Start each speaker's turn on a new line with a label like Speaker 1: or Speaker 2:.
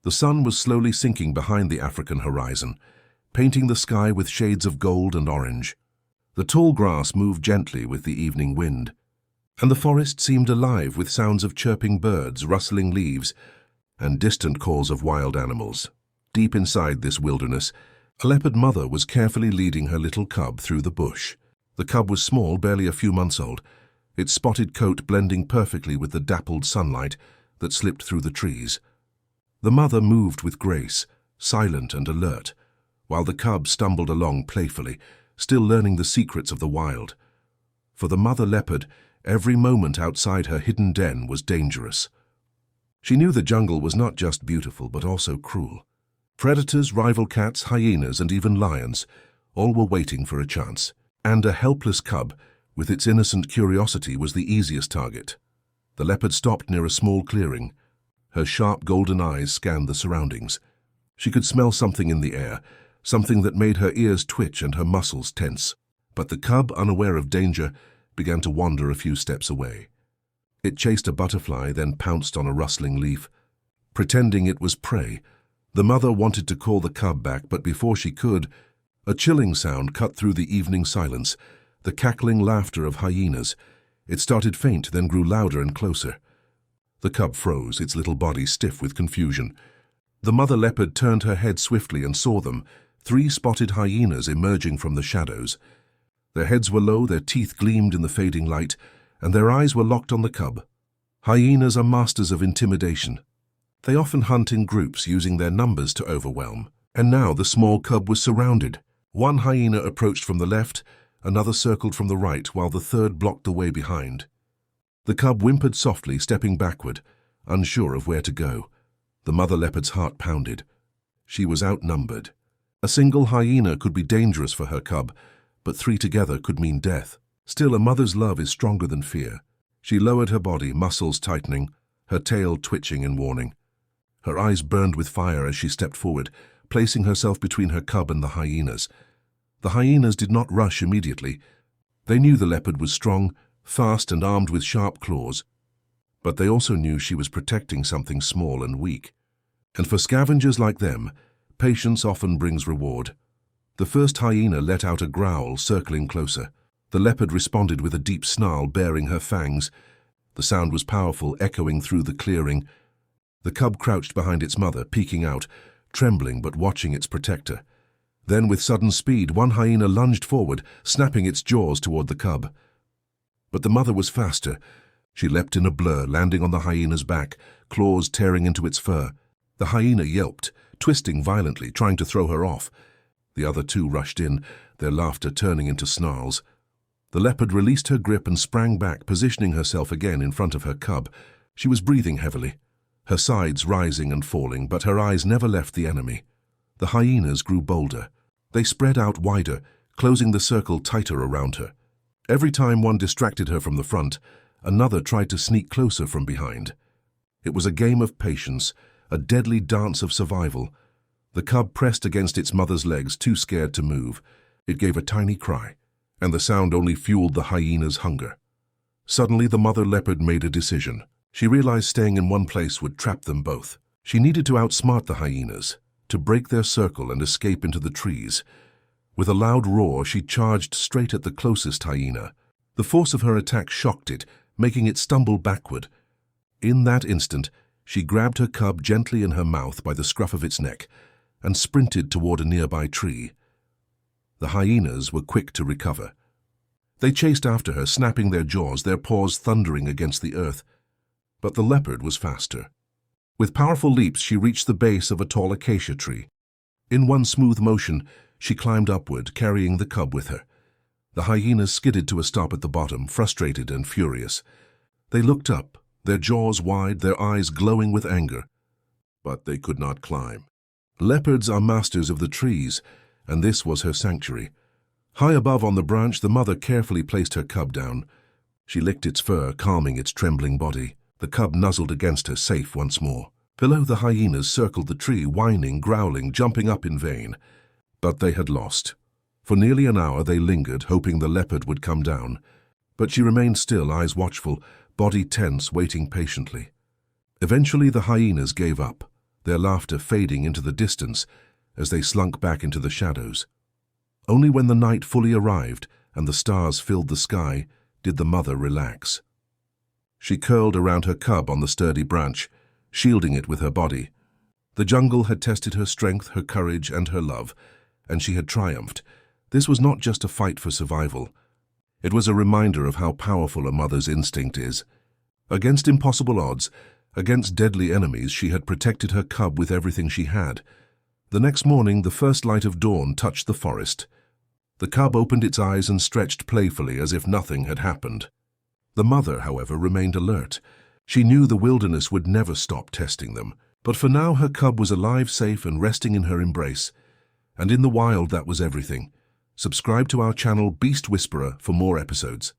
Speaker 1: The sun was slowly sinking behind the African horizon, painting the sky with shades of gold and orange. The tall grass moved gently with the evening wind, and the forest seemed alive with sounds of chirping birds, rustling leaves, and distant calls of wild animals. Deep inside this wilderness, a leopard mother was carefully leading her little cub through the bush. The cub was small, barely a few months old, its spotted coat blending perfectly with the dappled sunlight that slipped through the trees. The mother moved with grace, silent and alert, while the cub stumbled along playfully, still learning the secrets of the wild. For the mother leopard, every moment outside her hidden den was dangerous. She knew the jungle was not just beautiful, but also cruel. Predators, rival cats, hyenas, and even lions, all were waiting for a chance. And a helpless cub, with its innocent curiosity, was the easiest target. The leopard stopped near a small clearing. Her sharp golden eyes scanned the surroundings. She could smell something in the air, something that made her ears twitch and her muscles tense. But the cub, unaware of danger, began to wander a few steps away. It chased a butterfly, then pounced on a rustling leaf. Pretending it was prey, the mother wanted to call the cub back, but before she could, a chilling sound cut through the evening silence, the cackling laughter of hyenas. It started faint, then grew louder and closer. The cub froze, its little body stiff with confusion. The mother leopard turned her head swiftly and saw them, 3 spotted hyenas emerging from the shadows. Their heads were low, their teeth gleamed in the fading light, and their eyes were locked on the cub. Hyenas are masters of intimidation. They often hunt in groups, using their numbers to overwhelm. And now the small cub was surrounded. One hyena approached from the left, another circled from the right, while the third blocked the way behind. The cub whimpered softly, stepping backward, unsure of where to go. The mother leopard's heart pounded. She was outnumbered. A single hyena could be dangerous for her cub, but 3 together could mean death. Still, a mother's love is stronger than fear. She lowered her body, muscles tightening, her tail twitching in warning. Her eyes burned with fire as she stepped forward, placing herself between her cub and the hyenas. The hyenas did not rush immediately. They knew the leopard was strong, fast, and armed with sharp claws. But they also knew she was protecting something small and weak. And for scavengers like them, patience often brings reward. The first hyena let out a growl, circling closer. The leopard responded with a deep snarl, baring her fangs. The sound was powerful, echoing through the clearing. The cub crouched behind its mother, peeking out, trembling but watching its protector. Then, with sudden speed, one hyena lunged forward, snapping its jaws toward the cub. But the mother was faster. She leapt in a blur, landing on the hyena's back, claws tearing into its fur. The hyena yelped, twisting violently, trying to throw her off. The other 2 rushed in, their laughter turning into snarls. The leopard released her grip and sprang back, positioning herself again in front of her cub. She was breathing heavily, her sides rising and falling, but her eyes never left the enemy. The hyenas grew bolder. They spread out wider, closing the circle tighter around her. Every time one distracted her from the front, another tried to sneak closer from behind. It was a game of patience, a deadly dance of survival. The cub pressed against its mother's legs, too scared to move. It gave a tiny cry, and the sound only fueled the hyena's hunger. Suddenly, the mother leopard made a decision. She realized staying in one place would trap them both. She needed to outsmart the hyenas, to break their circle and escape into the trees. With a loud roar, she charged straight at the closest hyena. The force of her attack shocked it, making it stumble backward. In that instant, she grabbed her cub gently in her mouth by the scruff of its neck and sprinted toward a nearby tree. The hyenas were quick to recover. They chased after her, snapping their jaws, their paws thundering against the earth. But the leopard was faster. With powerful leaps, she reached the base of a tall acacia tree. In one smooth motion, she climbed upward, carrying the cub with her. The hyenas skidded to a stop at the bottom, frustrated and furious. They looked up, their jaws wide, their eyes glowing with anger. But they could not climb. Leopards are masters of the trees, and this was her sanctuary. High above on the branch, the mother carefully placed her cub down. She licked its fur, calming its trembling body. The cub nuzzled against her, safe once more. Below, the hyenas circled the tree, whining, growling, jumping up in vain. But they had lost. For nearly an hour they lingered, hoping the leopard would come down. But she remained still, eyes watchful, body tense, waiting patiently. Eventually the hyenas gave up. their laughter fading into the distance as they slunk back into the shadows. Only when the night fully arrived and the stars filled the sky did the mother relax. She curled around her cub on the sturdy branch, shielding it with her body. The jungle had tested her strength, her courage, and her love, and she had triumphed. This was not just a fight for survival. It was a reminder of how powerful a mother's instinct is. Against impossible odds, against deadly enemies, she had protected her cub with everything she had. The next morning, the first light of dawn touched the forest. The cub opened its eyes and stretched playfully as if nothing had happened. The mother, however, remained alert. She knew the wilderness would never stop testing them. But for now, her cub was alive, safe, and resting in her embrace. And in the wild, that was everything. Subscribe to our channel Beast Whisperer for more episodes.